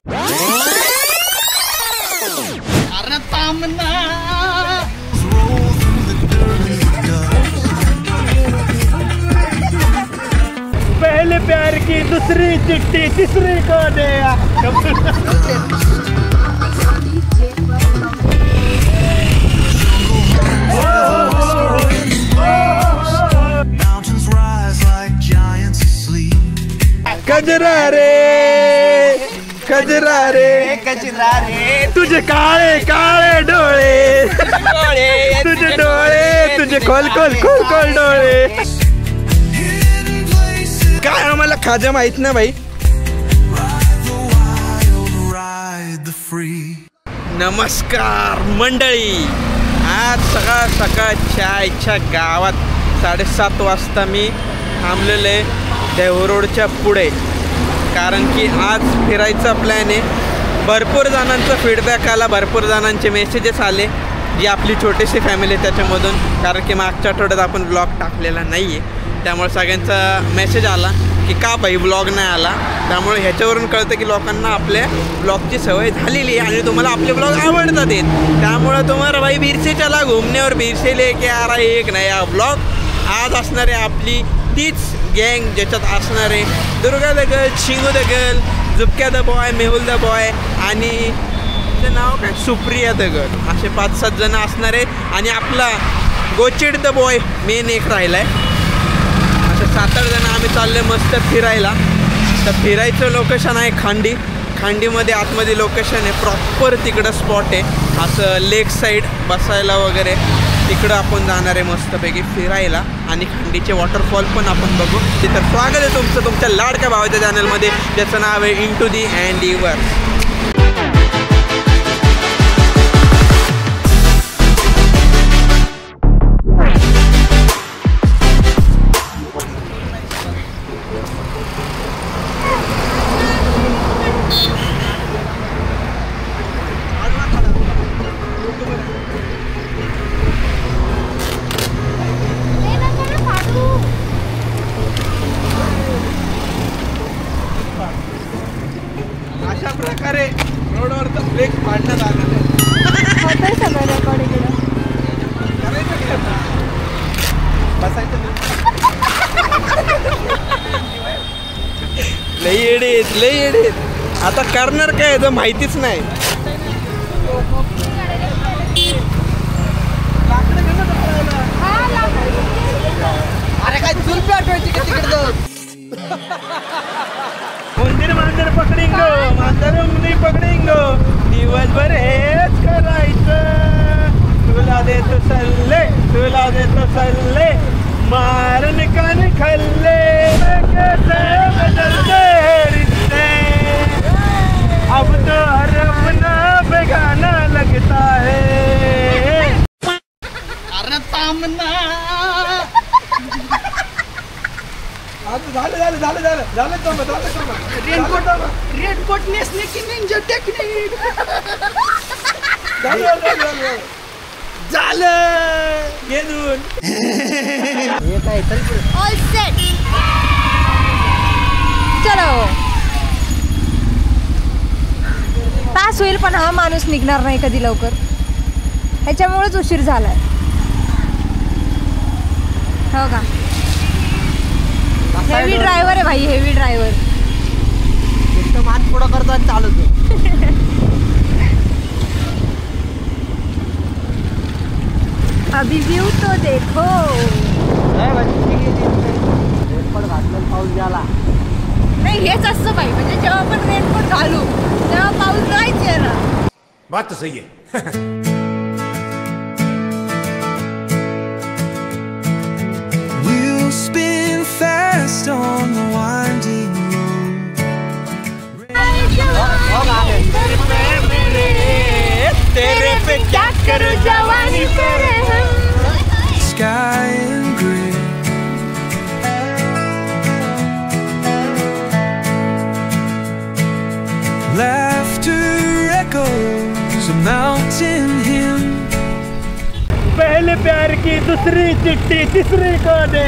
पहले प्यार की दूसरी चिट्ठी तीसरी को दे। कजरा रे कजरा रे कजरा रे, तुझे काळे काळे डोळे, तुझे डोळे तुझे खोल खोल खोल खोल डोळे। काय आम्हाला खाजा माहित ना भाई। नमस्कार मंडळी, आज सकाळ सकाळच्या आईच्या गावात 7:30 वाजता मी थांबलेले देहू रोडच्या पुढे, कारण की आज फिरायचा प्लॅन आहे। भरपूर जणांचा फीडबॅक आला, भरपूर जणांचे मेसेजेस आले, जी आपली छोटीशी फॅमिली त्याच्यामधून, कारण की मागच्या आठवड्यात आपण ब्लॉग टाकलेला नाही आहे, त्यामुळे सगळ्यांचा मेसेज आला की का भाई ब्लॉग नाही आला। त्यामुळे ह्याच्यावरून कळतं की लोकांना आपल्या ब्लॉगची सवय झालेली आहे आणि तुम्हाला आपले ब्लॉग आवडतात आहेत। त्यामुळे तुम्हाला भाई बिरसे चला घुमने और बिरसे लेके आ रहा है एक नया ब्लॉग। आज असणार आहे आपली तीच गँग, ज्याच्यात असणार आहे Durga the girl, Shingu the girl, Zupkya the boy, Mehul the boy आणि त्याचं नाव काय सुप्रिया द गर्ल, असे 5-7 जण असणार आहेत। आणि आपला गोचिड द बॉय मेन एक राहिला आहे। असं 7-8 जण आम्ही चालले मस्त फिरायला। तर फिरायचं लोकेशन आहे खांडी, खांडीमध्ये आतमध्ये लोकेशन आहे, प्रॉपर तिकडं स्पॉट आहे, असं लेक साईड बसायला वगैरे, तिकडं आपण जाणार आहे मस्तपैकी फिरायला। आणि खांडीचे वॉटरफॉल पण आपण बघू। तर स्वागत आहे तुमचं तुमच्या लाडक्या भावाच्या चॅनलमध्ये, ज्याचं नाव आहे इंटू दी हँडीवर्क। अशा प्रकारे रोडवर तर ब्रेक पाडण्यात आलेलं आहे। सगळं रेकॉर्ड इकडं बसायचं लई येडे आता करणार काय तर माहितीच नाही। अरे काय चुलपी आठवायची का तिकडं? मंदिर पकडिंगो, मांजर पकडिंगो, दिवसभर हेच करायचं। तुला देतो सल्ले, तुला देतो सल्ले, मारून कान खल्ले, कैसे बदलते रिश्ते, अब तो हर अपना बेगाना लगता है। अरे तामना झालं रेनकोट नेसने की निंजा टेक्निक झालं घेऊन ऑल सेट। चलो तास होईल पण हा माणूस निघणार नाही कधी लवकर, ह्याच्यामुळेच उशीर झालाय। हो का, हेवी ड्रायव्हर आहे भाई, हेवी ड्रायव्हर। एकदम हात पुढं करतात चालत। अभी व्यू तो देखो। पाऊस झाला नाही, हेच असतं भाई, म्हणजे जेव्हा आपण रेनकोट घालू तेव्हा पाऊस नाहीच येणार। बात तो सही है। Fast on the winding road. तेरे पे क्या करूं जवानी तेरे हम। Sky and gray. Laughter echoes a mountain hymn. पहले प्यार की दूसरी चिट्ठी तीसरी को दे।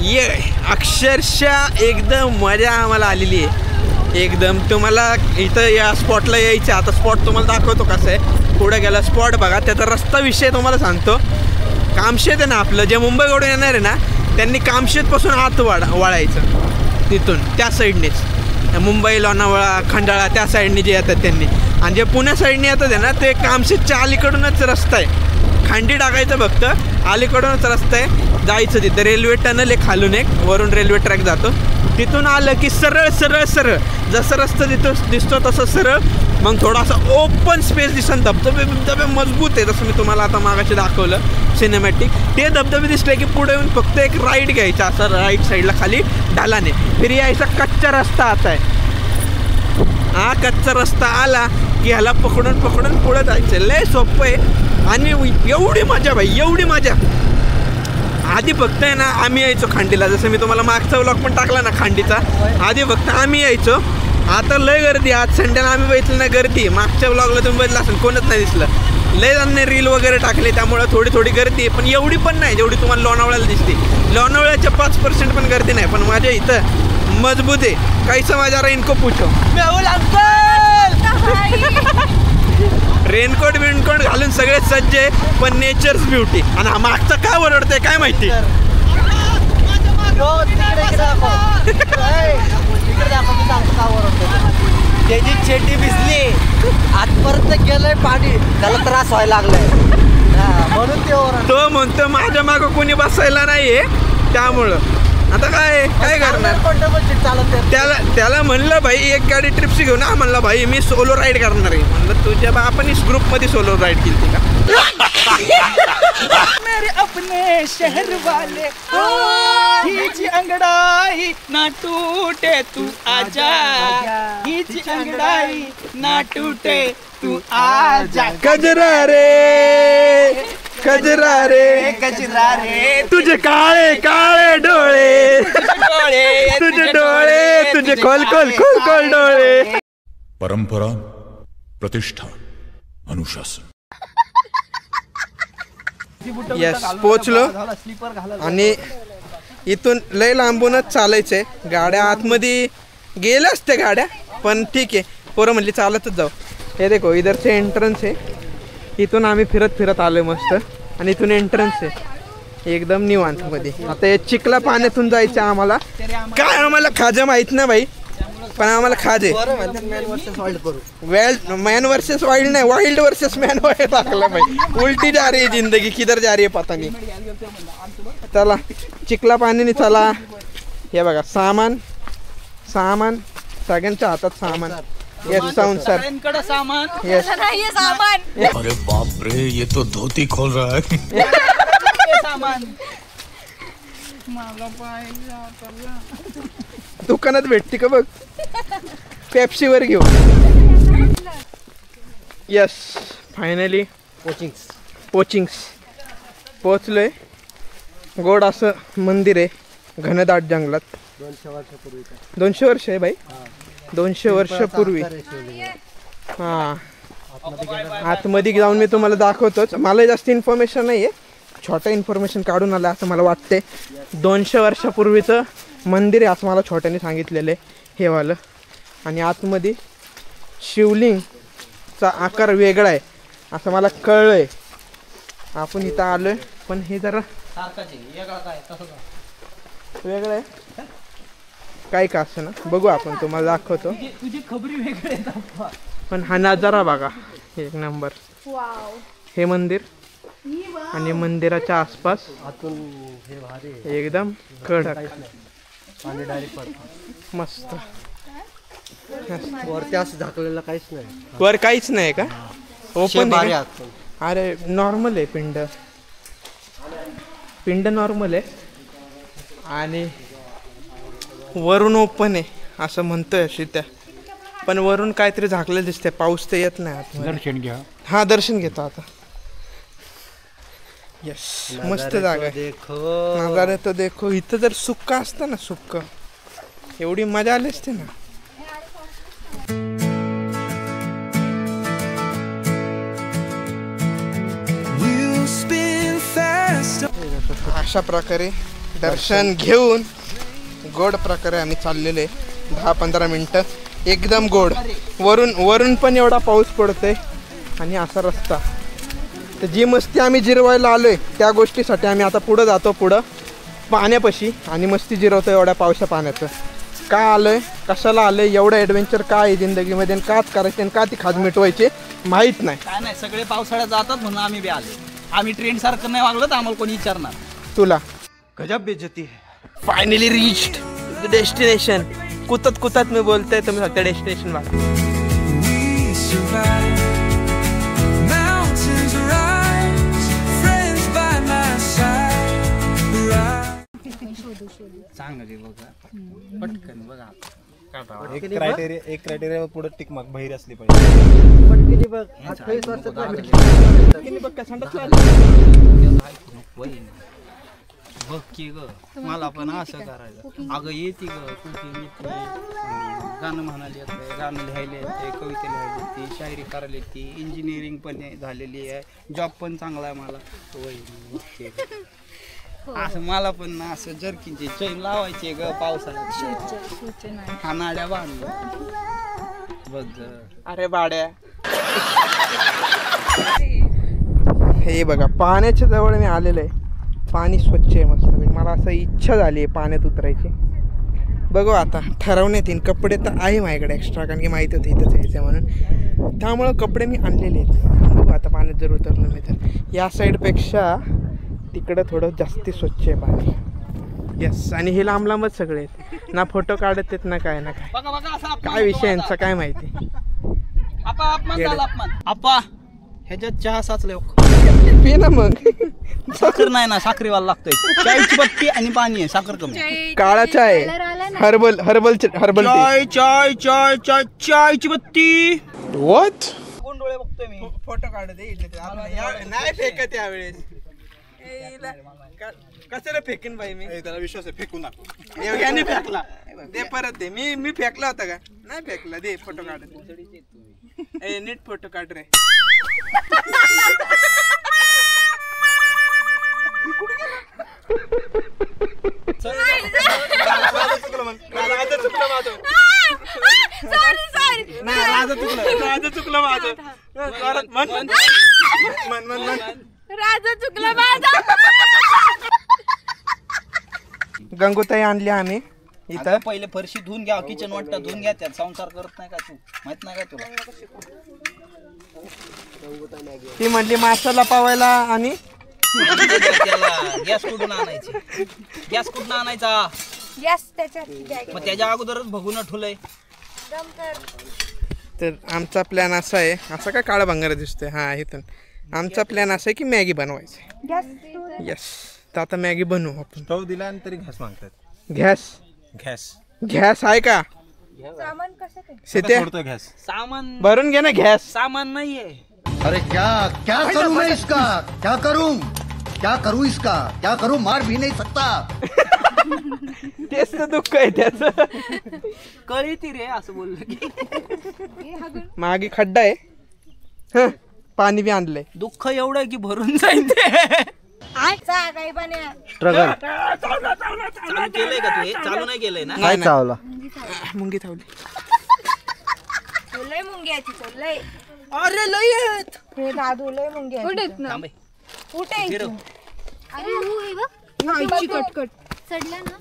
ये अक्षरशः एकदम मजा आम्हाला आलेली आहे एकदम. तुम्हाला इथं या स्पॉटला यायचं. आता स्पॉट तुम्हाला दाखवतो कसं आहे. पुढे गेला स्पॉट बघा. त्याचा रस्ता विषय तुम्हाला सांगतो. कामशेत आहे ना आपलं, जे मुंबईकडून येणार आहे ना त्यांनी कामशेतपासून आत वळायचं तिथून त्या साईडनेच. मुंबई लोणावळा खंडाळा त्या साईडने जे येतात त्यांनी. आणि जे पुण्या साईडने येतात आहे ना ते कामशेतच्या अलीकडूनच रस्ता आहे. खांडी टाकायचं फक्त, अलीकडूनच रस्ता आहे जायचं. तिथं रेल्वे टनल आहे खालून एक, वरून रेल्वे ट्रॅक जातो. तिथून आलं की सरळ सरळ सरळ जसं रस्ता दिसतो तसं सरळ. मग थोडासा ओपन स्पेस दिसन. धबधबे मजबूत आहे जसं मी तुम्हाला आता मागाशी दाखवलं सिनेमॅटिक. ते धबधबे दिसले की पुढे येऊन फक्त एक राईट घ्यायचा असं राईट साईडला खाली ढालाने. फिर यायचा कच्चा रस्ता आता आहे. हा कच्चा रस्ता आला की ह्याला पकडून पुढे जायचं. लय सोपं आहे आणि एवढी मजा भाई एवढी मजा. आधी फक्त आहे ना आम्ही यायचो खांडीला. जसं मी तुम्हाला मागचा व्लॉग पण टाकला ना खांडीचा. आधी फक्त आम्ही यायचो. आता लय गर्दी. आज संडेला आम्ही बघितलं ना गर्दी. मागच्या व्लॉगला तुम्ही बघितलं असेल कोणच नाही दिसलं. लय जणांनी रील वगैरे टाकले त्यामुळे थोडी गर्दी आहे. पण एवढी पण नाही जेवढी तुम्हाला लोणावळ्याला दिसते. लोणावळ्याच्या 5% पण गर्दी नाही. पण माझ्या इथं मजबूत आहे. कैसा मजा रहा इनको पूछो. रेनकोट बिनकोट घालून सगळे सज्ज आहे. पण नेचर्स ब्युटी. आणि हा मागचा का ओरडते काय माहिती. त्याची चेटी भिजली आजपर्यंत गेलंय पाणी त्याला त्रास व्हायला लागलाय म्हणून ते तो म्हणतो माझ्या मागं कोणी बसायला नाहीये त्यामुळं. आता काय करणार. त्याला म्हणलं भाई एक गाडी ट्रिपची घेऊन ना. म्हणलं भाई मी सोलो राईड करणार आहे. म्हणलं तुझ्या आपण इस ग्रुपमध्ये सोलो राईड केली का. मेरे अपने शहर वाले हीची अंगड़ाई ना टूटे तू आजा. हीची अंगड़ाई ना टूटे तू आजा. कजरा रे तुझे काळे काळे डोळे तुझे डोळे तुझे खोल डोळे. परंपरा, प्रतिष्ठा, अनुशासन. यस पोचलो. आणि इथून लय लांबूनच चालायचंय. गाड्या आतमध्ये गेल्या असत्या गाड्या पण ठीक आहे. पोरं म्हणली चालतच जाऊ. हे देखो इधरचे एंट्रन्स आहे. इथून आम्ही फिरत आलोय मस्त. आणि इथून एंट्रन्स आहे एकदम निवांत मध्ये. आता हे चिखला पाण्यातून जायचं आम्हाला. काय आम्हाला खाजा माहित ना भाई. पण आम्हाला खाजे मॅन वर्सेस वाइल्ड नाही वाइल्ड वर्सेस मॅन टाकला भाई. उलटी जा रही है जिंदगी किधर जा रही है पता नहीं. चला चिखला पाण्याने चला. हे बघा सामान सगळ्यांच्या हातात सामान. यस साऊंड सर सामान. यस सामान. अरे बाप रे ये तो धोती खोल रहा है. सामान दुकानात भेटते का बघ. पेप्सीवर घेऊ. यस फायनली पोचिंग्स पोचलोय. गोड असं मंदिर आहे घनदाट जंगलात. 200 वर्ष आहे भाई. 200 वर्षापूर्वी. हां आतमध्ये जाऊन मी तुम्हाला दाखवतोच. मला जास्त इन्फॉर्मेशन नाही आहे. छोटं इन्फॉर्मेशन काढून आलं असं मला वाटते. 200 वर्षापूर्वीचं मंदिर आहे असं मला छोट्याने सांगितलेलं आहे हे वालं. आणि आतमध्ये शिवलिंगचा आकार वेगळा आहे असं मला कळलं आहे. आपण इथं आलोय पण हे जरा वेगळं आहे काय का असं ना. बघू आपण तुम्हाला दाखवतो. तुझी खबरी वेगळे. पण हा नजारा बघा एक नंबर. हे मंदिर आणि मंदिराच्या आसपास एकदम कडक मस्त. वरती असं झाकलेलं काहीच नाही. वर काहीच नाही का. ओपन आहे. आत. अरे नॉर्मल आहे पिंड नॉर्मल आहे. आणि वरून ओपन आहे असं म्हणतोय अशी त्या. पण वरून काहीतरी झाकलेलं दिसतंय. पाऊस तर येत नाही आत. दर्शन घ्या. हा दर्शन घेतो आता. यस मस्त जागा आहे. नजारे तर देखो. इथं जर सुक्का असतं ना सुक्क एवढी मजा आली असते ना. अशा प्रकारे दर्शन घेऊन गोड प्रकारे आम्ही चाललेलो आहे 10-15 मिनटं एकदम गोड. वरून पण एवढा पाऊस पडतोय आणि असा रस्ता. तर जी मस्ती आम्ही जिरवायला आलोय त्या गोष्टीसाठी आम्ही आता पुढं जातो, पुढं पाण्यापाशी आणि मस्ती जिरवतो एवढ्या पावसा पाण्याचं. का आलोय, कशाला आलोय, एवढं ॲडव्हेंचर काय आहे जिंदगीमध्ये आणि काच करायचे आणि का ती खाज मिटवायचे माहीत नाही. काय नाही, सगळे पावसाळ्यात जातात म्हणून आम्ही बी आलो. आम्ही ट्रेंड सारखं नाही वागलो तर आम्हाला कोणी विचारणार. तुला गजब बेइज्जती है. Finally reached destination. कुतत मी बोलतोय, तुम्ही फक्त डेस्टिनेशन बघा. We survive. Mountains rise, friends by my side. Rise. सांग रे बघा पटकन बघा. एक क्रायटेरिया पुढे टिक मार्क बहिरी असली पाहिजे. बघ की ग, मला पण असं करायचं. अगं येते ग कुकिंग येते, गाणं म्हणायला येते, गाणं लिहायला येते, कविता लिहायला येते, शायरी करायला येते, इंजिनिअरिंग पण झालेली आहे, जॉब पण चांगला आहे मला. वहिनी असं मला पण ना असं जर्किनचे चैन लावायचे ग पावसाळ्यात. हा नाड्या बांधल्या बघ. अरे बाड्या, हे बघा पाण्याच्या जवळ मी आलेलो आहे. पाणी स्वच्छ आहे मस्त. मला असं इच्छा झाली आहे पाण्यात उतरायची. बघू आता ठरवण्यात येईल. कपडे तर आहे माझ्याकडे एक्स्ट्रा, कारण की माहिती होतं इथंच यायचं म्हणून, त्यामुळं कपडे मी आणलेले आहेत. बघू आता पाण्यात जर उतरलो मी तर. या साईडपेक्षा तिकडं थोडं जास्ती स्वच्छ आहे पाणी. येस. आणि हे लांब लांबच सगळे आहेत ना, फोटो काढत आहेत ना काय ना काय. बघा बघा असा काय विषय यांचा काय माहिती. अपमान झाला अपमान. आपा ह्याच्यात चहा साचले पे ना मग. साखर नाही ना, साखरेवाला लागतोय. चायची पत्ती आणि पाणी आहे, साखर कमी. काळा चाय, हर्बल चाय चाय चाय चाय चायची पत्ती. व्हॉट. गोंडोळे बघतोय मी. फोटो काढत नाही फेकत यावेळेस. कशाला फेकीन बाई मी. त्याला विश्वास आहे, फेकून दाखव. याने फेकला. दे परत दे. मी फेकला होता का. नाही फेकला. दे फोटो काढत. ए नीट फोटो काढ रे. चुकलं माझं. गंगोताई आणली आम्ही इथं. पहिले फरशी धुवून घ्या, किचन वाटतं धुवून घ्या. त्यात संसार करत नाही का तू, माहित नाही का तुला. ती म्हणली माशाला पावायला आणि गॅस कुठून आणायची, गॅस कुठून आणायचा. यस त्याच्यात मग त्याच्या अगोदरच भगून ठुलय. तर आमचा प्लॅन असा आहे. असा काय काळा भंगार दिसतोय. हा इथून आमचा प्लॅन असा आहे की मॅगी बनवायची. यस. तर आता मॅगी बनवू आपण. स्टव दिला आणि तरी घास मागतात. गॅस आहे का सामान कसं काय सीते. सोडतो घास. सामान भरून घे ना गॅस. सामान नाहीये. अरे क्या क्या करूं मैं इसका, क्या करूं इसका, क्या करूं, मार भी नहीं सकता. तेच तर दुःख आहे त्याचं. कळी ती रे असं बोललं की. मागे खड्डा आहे. हं, पाणी बी आणलंय. दुःख एवढं की भरून जाईल ते. काही पण स्ट्रगल. चालू केलंय का तू हे? चालू नाही केलंय ना. काय चावला. मुंगी थावली. लय मुंगी आहे तिथं लय. अरे लय आहेत. हे दादू लय मुंगी आहे. कुठे ना थांबे. कुठे आहे तू? अरे हो हे बघ, हा, इची कटकट चढला ना.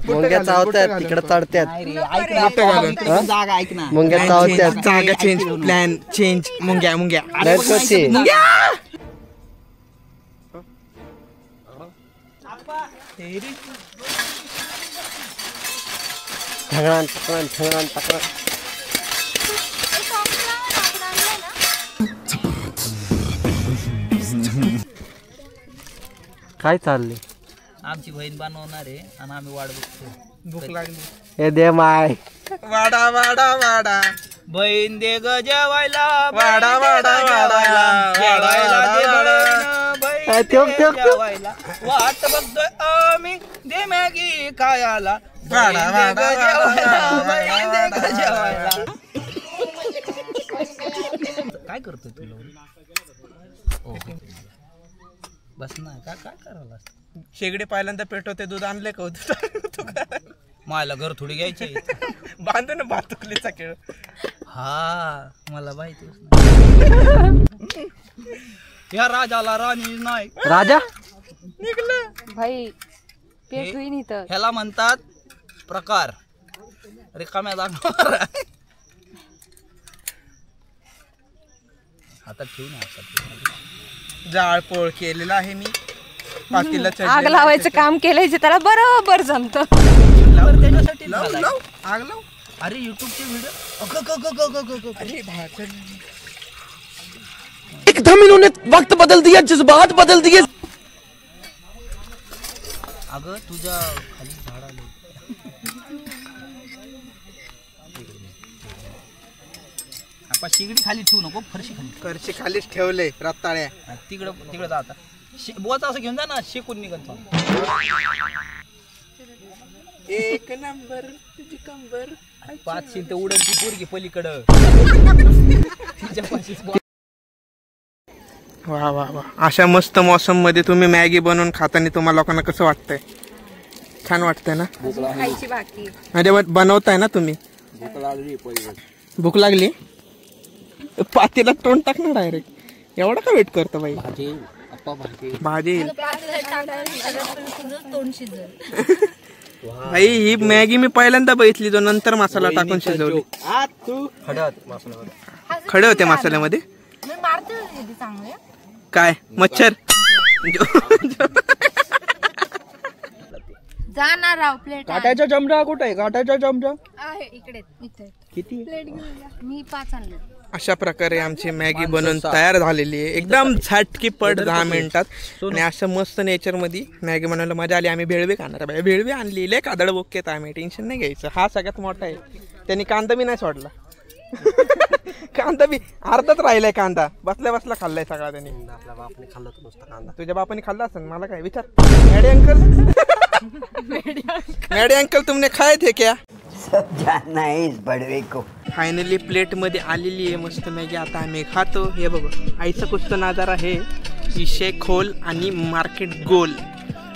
मुंग्या चावतात तिकडे चढतात. नाही रे, ऐक ना, आपण इकडे पण जागा ऐक ना. मुंग्या चावतात. जागा चेंज, प्लॅन चेंज. मुंग्या अरे पण स्वच्छ. ऐक ना. ठगणान ठगणान टकरान. काय चालले. आमची बहीण बनवणार आहे आणि आम्ही वाट बघतो. भूक लागली. हे दे माय. वाडा वाडा वाडा बहीण दे ग जेवायला. वाडा वाडा वाडा जेवायला दे बहीण, बहीण ठेव, दे ठेव, ठेव. जेवायला. वाट बघतोय आम्ही दे मॅगी खायला. वाडा बहीण दे ग जेवायला, वाडा बहीण दे ग जेवायला. काय करतोय तुला. बस ना काय काय करायला शेगडी पहिल्यांदा पेटवते दूध आणले का तू मायला घर थोडी घ्यायचे बांधू ना भातुकलीचा खेळ. हा मला माहिती या राजाला राणी नाही. राजा भाई पेट होईन इथं. ह्याला म्हणतात प्रकार रिकाम्या जागेवर. आता ठेवू ना जाळपोळ केलेला आहे मी. पातीला आग लावायचं काम केलंय जे त्याला बरोबर जमत. त्याच्यासाठी आग लाव. अरे युट्यूबचे व्हिडिओ एकदम इन्होंने वक्त बदल दिया, जज्बात बदल दिए. अगं तुझ्या खाली झाड आले. आपण शिगडी खाली ठेवू नको, फरशी खाली. फरशी खालीच ठेवले रताळ्या. तिकडं जा आता. बोचा असं घेऊन जा ना, शेकून निघत. एक नंबर तुझी कंबर. 500 ते उडन ती पोरगी पलीकडं. वा वा वा. अशा मस्त मौसम मध्ये तुम्ही मॅगी बनवून खाताना तुम्हाला लोकांना कसं वाटतंय? छान वाटतंय ना? खायची बाकी. म्हणजे बनवताय ना तुम्ही? भूक लागली. पातीला तोंड टाक ना डायरेक्ट. एवढा का वेट करतो बाई? भाजी भाई ही मॅगी मी पहिल्यांदा बघितली, जो नंतर मसाला टाकून शिजवली. खडे होते मसाल्यामध्ये. काय मच्छर? जाणार राव प्लेट काट्याचा चमचा कुठे आहे? काट्याचा चमचा आहे इकडे इथे. किती? प्लेट घेऊन जा. मी 5 आणले. अशा प्रकारे आमची मॅगी बनवून तयार झालेली आहे, एकदम झटकीपट 10 मिनिटात. आणि असं मस्त नेचर मध्ये मॅगी बनवायला मजा आली. आम्ही भेळवी खाणार आहे. भेळवी आणली लय कादळ बोकेत. आम्ही टेन्शन नाही घ्यायचं. हा सगळ्यात मोठा आहे. त्यांनी कांदा बी नाही सोडला. कांदा बी अर्धाच राहिलाय. कांदा बसल्या बसला खाल्लाय सगळा त्यांनी. आपल्या बापाने खाल्लं होतं नुसतं कांदा. तुझ्या बापाने खाल्ला असेल. मला काय विचार. मॅडी अंकल मॅडी अंकल तुमने खाए थे क्या? सब जानना है इस बड़वे को. फायनली प्लेट मध्ये आलेली आहे मस्त मॅगी. आता आम्ही खातो. हे बघ आईचा कुछ नजारा आहे. विषय खोल आणि मार्केट गोल.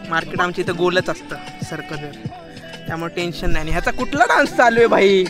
मार्केट आमच्या इथं गोलच असतं सर्कलर, त्यामुळे टेन्शन नाही. आणि ह्याचा कुठला डान्स चालू आहे भाई?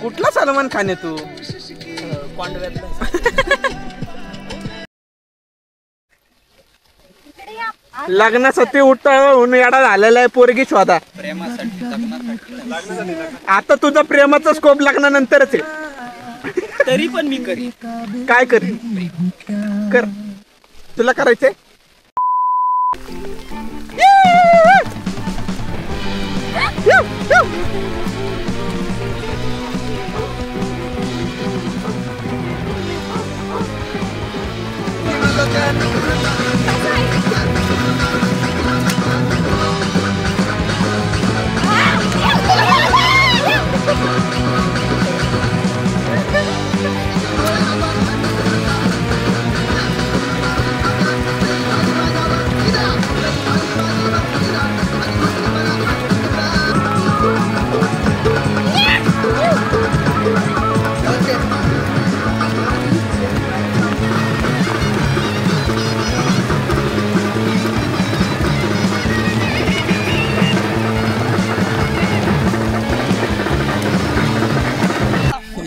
कुठला सलमान खान आहे तू? लग्नासाठी उठावून येडा झालेला आहे. पोरगी शोधा. आता तुझा प्रेमाचा स्कोप लग्नानंतरच आहे. तरी पण मी करी. काय करी? कर. तुला करायचंय?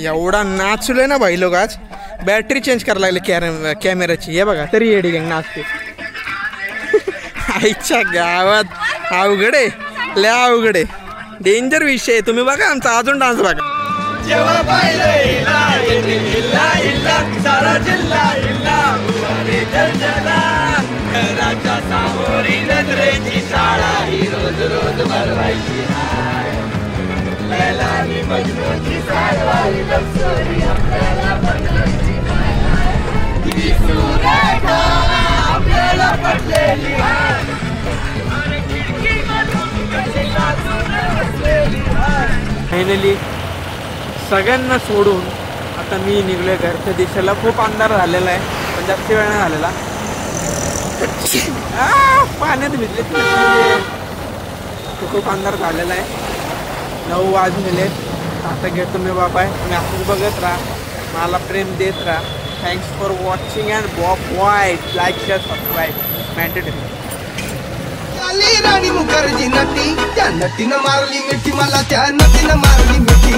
एवढा नाचलोय ना भाई लोक. आज बॅटरी चेंज करायला लागले कॅमेराची. हे बघा तरी एडी गँग नाचते. आईच्या गावात अवघड आहे, लय अवघड आहे. डेंजर विषय. तुम्ही बघा आमचा अजून डान्स बघा. फायनली सगळ्यांना सोडून आता मी निघलोय घरच्या दिशेला. खूप अंधार झालेला आहे, पण जास्त वेळ नाही झालेला. पाण्यात भिजले. खूप अंधार झालेला आहे. 9 वाजलेले. आता घेतो मी बाबा. तुम्ही असंच बघत राहा, मला प्रेम देत राहा. Thanks for watching and boy like share subscribe. Mandatory. आली राणी मुखर्जी नटी, त्या नटीनं मारली मिठी मला, त्या नटीनं मारली मिठी.